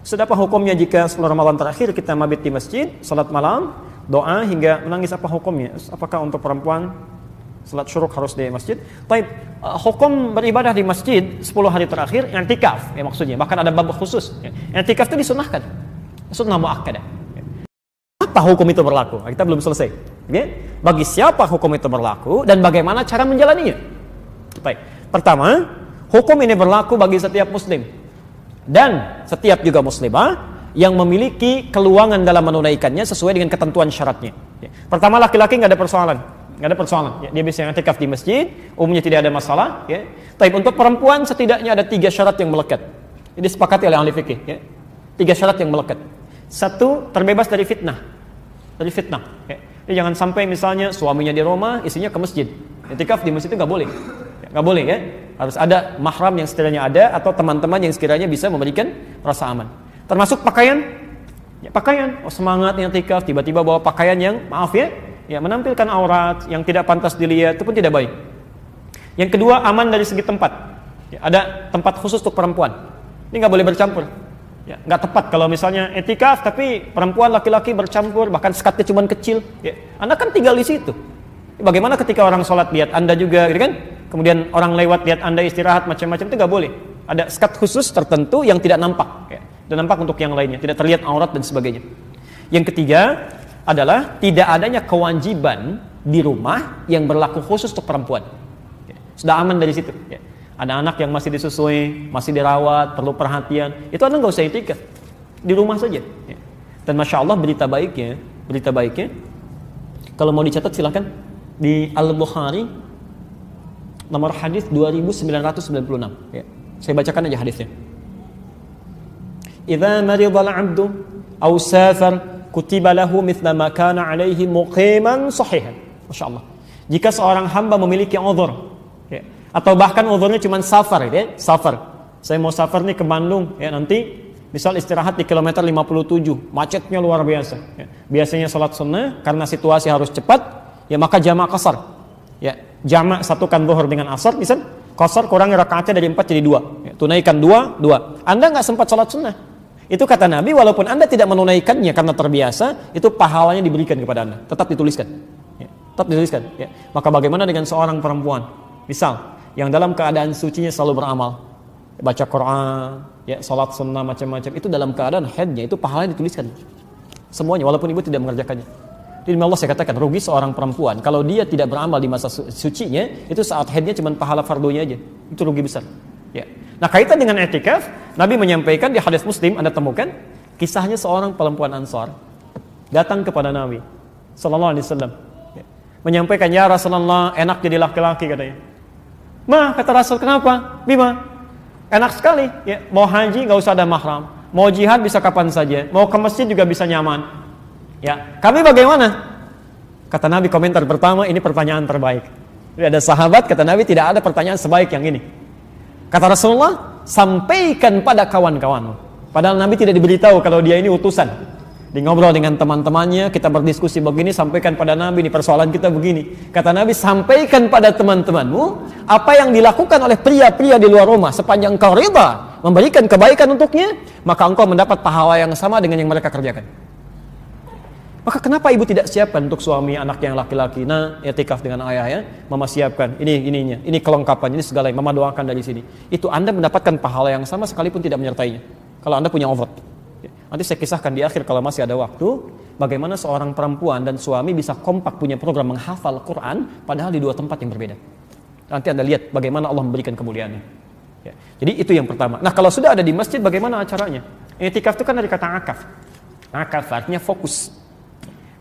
Sedapa hukumnya jika 10 Ramadan terakhir kita mabit di masjid, salat malam, doa hingga menangis, apa hukumnya? Apakah untuk perempuan salat syuruk harus di masjid? Baik, hukum beribadah di masjid 10 hari terakhir i'tikaf ya maksudnya. Bahkan ada bab khusus. Ya. I'tikaf itu disunahkan. Sunnah muakkadah. Apa hukum itu berlaku? Kita belum selesai. Ya. Bagi siapa hukum itu berlaku dan bagaimana cara menjalaninya? Baik. Pertama, hukum ini berlaku bagi setiap muslim dan setiap juga muslimah yang memiliki keluangan dalam menunaikannya sesuai dengan ketentuan syaratnya. Ya. Pertama, laki-laki nggak ada persoalan. Nggak ada persoalan. Ya, dia bisa i'tikaf di masjid, umumnya tidak ada masalah. Ya. Tapi untuk perempuan setidaknya ada 3 syarat yang melekat. Ini disepakati oleh ahli fikih. Ya. 3 syarat yang melekat. 1, terbebas dari fitnah. Dari fitnah. Ya. Jadi jangan sampai misalnya suaminya di rumah, istrinya ke masjid. I'tikaf di masjid itu nggak boleh. Ya, nggak boleh ya. Harus ada mahram yang sekiranya ada atau teman-teman yang sekiranya bisa memberikan rasa aman. Termasuk pakaian. Ya, pakaian. Oh, semangat i'tikaf tiba-tiba bawa pakaian yang maaf ya, menampilkan aurat yang tidak pantas dilihat, itu pun tidak baik. Yang kedua, aman dari segi tempat. Ya, ada tempat khusus untuk perempuan. Ini nggak boleh bercampur. Ya, nggak tepat kalau misalnya i'tikaf tapi perempuan laki-laki bercampur, bahkan sekatnya cuma kecil. Ya, Anda kan tinggal di situ. Bagaimana ketika orang sholat lihat Anda juga, gitu kan? Kemudian orang lewat lihat Anda istirahat macam-macam, itu nggak boleh. Ada sekat khusus tertentu yang tidak nampak. Ya, dan nampak untuk yang lainnya, tidak terlihat aurat dan sebagainya. Yang ketiga adalah tidak adanya kewajiban di rumah yang berlaku khusus untuk perempuan. Ya, sudah aman dari situ. Ya. Ada anak yang masih disusui, masih dirawat, perlu perhatian. Itu Anda nggak usah i'tikaf, di rumah saja. Ya. Dan masya Allah berita baiknya, kalau mau dicatat silakan di Al-Bukhari nomor hadis 2996. Ya. Saya bacakan aja hadisnya. Idza maridal 'abdu aw safar kutiba lahu mithla ma kana alaihi muqiman sahihan. Masyaallah. Jika seorang hamba memiliki uzur, ya, atau bahkan uzurnya cuma safar, ya, safar. Saya mau safar nih ke Bandung, ya, nanti misal istirahat di kilometer 57, macetnya luar biasa. Ya. Biasanya salat sunnah karena situasi harus cepat, ya maka jamak qasar. Ya, jamak satukan zuhur dengan asar, misal qasar kurangi rakaatnya dari 4 jadi 2. Ya, tunaikan 2. Anda nggak sempat salat sunnah. Itu kata Nabi, walaupun Anda tidak menunaikannya karena terbiasa, itu pahalanya diberikan kepada Anda, tetap dituliskan. Ya, tetap dituliskan. Ya. Maka bagaimana dengan seorang perempuan, misal yang dalam keadaan sucinya selalu beramal, baca Quran, ya, salat sunnah macam-macam, itu dalam keadaan haidnya, itu pahalanya dituliskan. Semuanya, walaupun ibu tidak mengerjakannya. Jadi Allah saya katakan, rugi seorang perempuan kalau dia tidak beramal di masa sucinya, itu saat haidnya cuma pahala fardunya aja. Itu rugi besar. Ya. Nah, kaitan dengan i'tikaf, Nabi menyampaikan di hadis Muslim, Anda temukan kisahnya seorang perempuan Ansar datang kepada Nabi sallallahu alaihi wasallam. Ya. Menyampaikan, "Ya Rasulullah, enak jadi laki-laki," katanya. "Ma," kata Rasul, "kenapa? Bima, enak sekali. Ya, mau haji enggak usah ada mahram, mau jihad bisa kapan saja, mau ke masjid juga bisa nyaman. Ya, kami bagaimana?" Kata Nabi, komentar pertama, ini pertanyaan terbaik. Jadi ada sahabat, kata Nabi, tidak ada pertanyaan sebaik yang ini. Kata Rasulullah, sampaikan pada kawan-kawanmu. Padahal Nabi tidak diberitahu kalau dia ini utusan. Di ngobrol dengan teman-temannya, kita berdiskusi begini, sampaikan pada Nabi, ini persoalan kita begini. Kata Nabi, sampaikan pada teman-temanmu apa yang dilakukan oleh pria-pria di luar rumah. Sepanjang engkau ridha memberikan kebaikan untuknya, maka engkau mendapat pahala yang sama dengan yang mereka kerjakan. Maka kenapa ibu tidak siapkan untuk suami anak yang laki-laki? Nah, i'tikaf dengan ayah ya, mama siapkan ininya, ini kelengkapan, ini segala yang mama doakan dari sini. Itu Anda mendapatkan pahala yang sama sekalipun tidak menyertainya. Kalau Anda punya uzur. Nanti saya kisahkan di akhir kalau masih ada waktu, bagaimana seorang perempuan dan suami bisa kompak punya program menghafal Quran padahal di 2 tempat yang berbeda. Nanti Anda lihat bagaimana Allah memberikan kemuliaannya. Ya. Jadi itu yang pertama. Nah, kalau sudah ada di masjid, bagaimana acaranya? I'tikaf itu kan dari kata akaf. Akaf artinya fokus.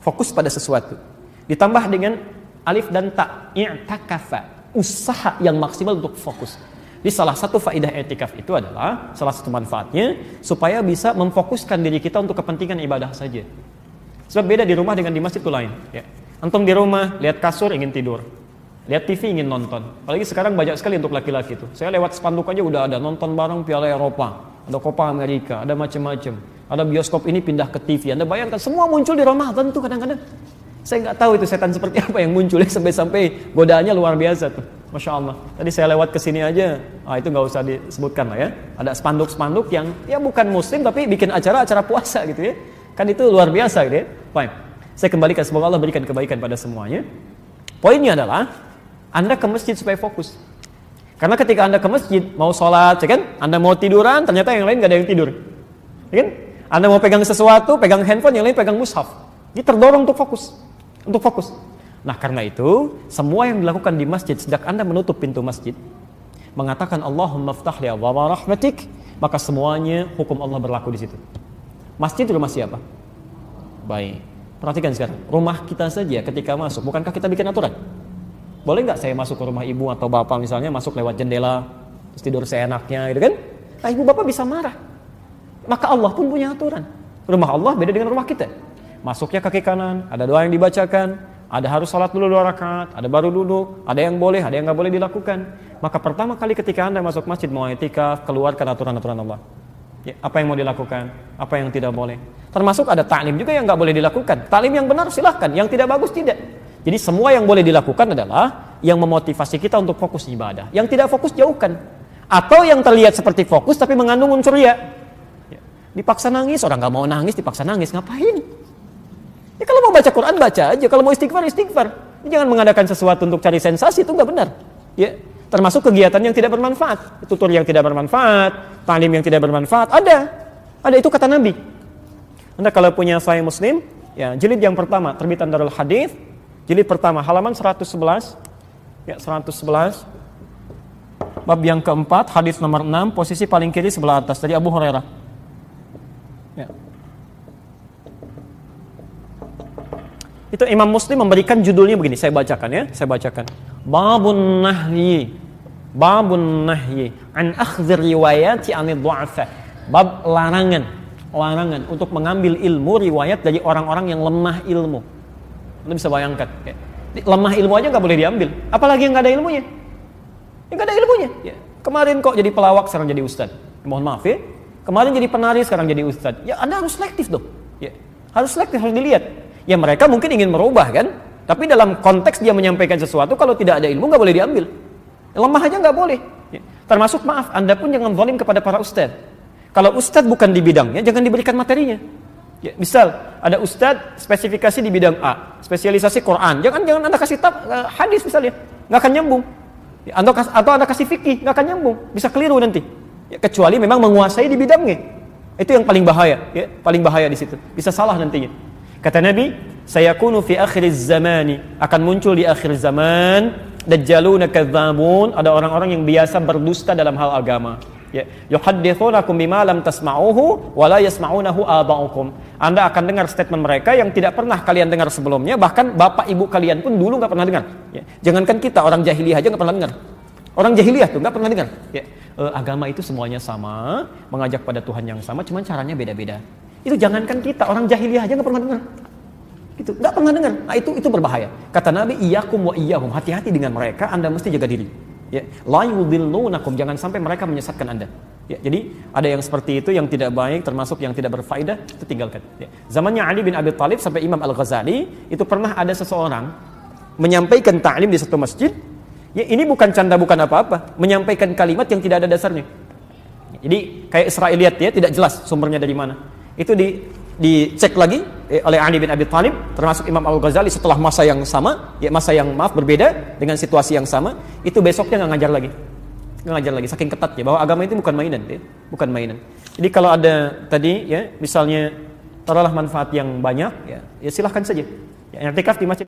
Fokus pada sesuatu. Ditambah dengan alif dan ta, i'takafa, usaha yang maksimal untuk fokus. Jadi salah satu faedah i'tikaf itu adalah, salah satu manfaatnya, supaya bisa memfokuskan diri kita untuk kepentingan ibadah saja. Sebab beda di rumah dengan di masjid itu lain. Ya. Antum di rumah, lihat kasur ingin tidur, lihat TV ingin nonton. Apalagi sekarang banyak sekali untuk laki-laki itu. Saya lewat spanduk aja udah ada nonton bareng Piala Eropa, ada Copa Amerika, ada macam-macam. Ada bioskop ini pindah ke TV. Anda bayangkan semua muncul di Ramadan tuh kadang-kadang. Saya nggak tahu itu setan seperti apa yang muncul sampai-sampai godaannya luar biasa tuh. Masya Allah. Tadi saya lewat ke sini aja, itu nggak usah disebutkan lah ya. Ada spanduk-spanduk yang ya bukan muslim tapi bikin acara puasa gitu ya. Kan itu luar biasa gitu ya. Fine. Saya kembalikan, semoga Allah berikan kebaikan pada semuanya. Poinnya adalah Anda ke masjid supaya fokus. Karena ketika Anda ke masjid mau sholat, ya kan? Anda mau tiduran, ternyata yang lain nggak ada yang tidur, ya kan? Anda mau pegang sesuatu, pegang handphone, yang lain pegang mushaf. Dia terdorong untuk fokus. Nah karena itu, semua yang dilakukan di masjid sejak Anda menutup pintu masjid, mengatakan Allahumma ftah li abwaaba rahmatik, maka semuanya hukum Allah berlaku di situ. Masjid rumah siapa? Baik. Perhatikan sekarang, rumah kita saja ketika masuk, bukankah kita bikin aturan? Boleh nggak saya masuk ke rumah ibu atau bapak misalnya, masuk lewat jendela, terus tidur seenaknya gitu kan? Nah ibu bapak bisa marah. Maka Allah pun punya aturan. Rumah Allah beda dengan rumah kita. Masuknya kaki kanan, ada doa yang dibacakan, ada harus salat dulu 2 rakaat, ada baru duduk, ada yang boleh, ada yang nggak boleh dilakukan. Maka pertama kali ketika Anda masuk masjid mau i'tikaf, keluarkan aturan-aturan Allah. Ya, apa yang mau dilakukan, apa yang tidak boleh. Termasuk ada ta'lim juga yang nggak boleh dilakukan. Ta'lim yang benar silahkan, yang tidak bagus tidak. Jadi semua yang boleh dilakukan adalah yang memotivasi kita untuk fokus ibadah. Yang tidak fokus jauhkan. Atau yang terlihat seperti fokus tapi mengandung unsur ya. Dipaksa nangis, orang nggak mau nangis, dipaksa nangis, ngapain? Ya kalau mau baca Quran baca aja, kalau mau istighfar. Jangan mengadakan sesuatu untuk cari sensasi, itu nggak benar. Ya, termasuk kegiatan yang tidak bermanfaat, tutur yang tidak bermanfaat, ta'lim yang tidak bermanfaat, ada itu kata Nabi. Anda kalau punya Sahih Muslim, ya jilid yang pertama terbitan Darul Hadits, jilid pertama halaman 111, ya 111, bab yang keempat, hadis nomor 6, posisi paling kiri sebelah atas dari Abu Hurairah. Ya. Itu Imam Muslim memberikan judulnya begini, saya bacakan. Babun nahyi an akhdhir riwayati anid du'afa. Bab larangan untuk mengambil ilmu riwayat dari orang-orang yang lemah ilmu. Anda bisa bayangkan, ya. Lemah ilmu aja nggak boleh diambil, apalagi yang nggak ada ilmunya. Ya. Kemarin kok jadi pelawak, sekarang jadi ustaz. Mohon maaf ya. Kemarin jadi penari, sekarang jadi ustaz. Ya Anda harus selektif dong. Ya. Harus selektif, harus dilihat. Ya mereka mungkin ingin merubah kan, tapi dalam konteks dia menyampaikan sesuatu, kalau tidak ada ilmu nggak boleh diambil. Lemah aja nggak boleh. Ya. Termasuk maaf, Anda pun jangan zalim kepada para ustaz. Kalau ustaz bukan di bidangnya, jangan diberikan materinya. Ya, misal ada ustaz spesifikasi di bidang A, spesialisasi Quran, jangan Anda kasih hadis misalnya, nggak akan nyambung. Ya, atau Anda kasih fikih, nggak akan nyambung, bisa keliru nanti. Ya, kecuali memang menguasai di bidangnya. Itu yang paling bahaya, ya, paling bahaya di situ. Bisa salah nantinya. Kata Nabi, sayakunu fi akhiriz zamani, akan muncul di akhir zaman dajjaluna kadzdzabun, ada orang-orang yang biasa berdusta dalam hal agama. Ya, yuhadditsunakum bima lam tasma'uhu wa la yasma'unahu aba'ukum. Anda akan dengar statement mereka yang tidak pernah kalian dengar sebelumnya, bahkan bapak ibu kalian pun dulu enggak pernah dengar. Ya, jangankan kita, orang jahiliyah aja enggak pernah dengar. Orang jahiliyah tuh enggak pernah dengar. Ya, agama itu semuanya sama, mengajak pada Tuhan yang sama, cuman caranya beda-beda. Itu jangankan kita, orang jahiliyah aja enggak pernah dengar. Itu enggak pernah dengar. Nah, itu berbahaya. Kata Nabi, iyyakum wa iyyahum, hati-hati dengan mereka, Anda mesti jaga diri. Ya, la yudillunakum, jangan sampai mereka menyesatkan Anda. Ya, jadi ada yang seperti itu yang tidak baik, termasuk yang tidak berfaedah, itu tinggalkan. Ya. Zamannya Ali bin Abi Thalib sampai Imam Al-Ghazali, itu pernah ada seseorang menyampaikan ta'lim di satu masjid. Ya, ini bukan canda, bukan apa-apa, menyampaikan kalimat yang tidak ada dasarnya. Jadi kayak Israiliyat ya, tidak jelas sumbernya dari mana. Itu dicek lagi oleh Ali bin Abi Thalib, termasuk Imam Al-Ghazali setelah masa yang sama, ya masa yang berbeda dengan situasi yang sama, itu besoknya nggak ngajar lagi, saking ketatnya bahwa agama itu bukan mainan, ya, bukan mainan. Jadi kalau ada tadi ya, misalnya taruhlah manfaat yang banyak, ya silahkan saja. Ya, i'tikaf di masjid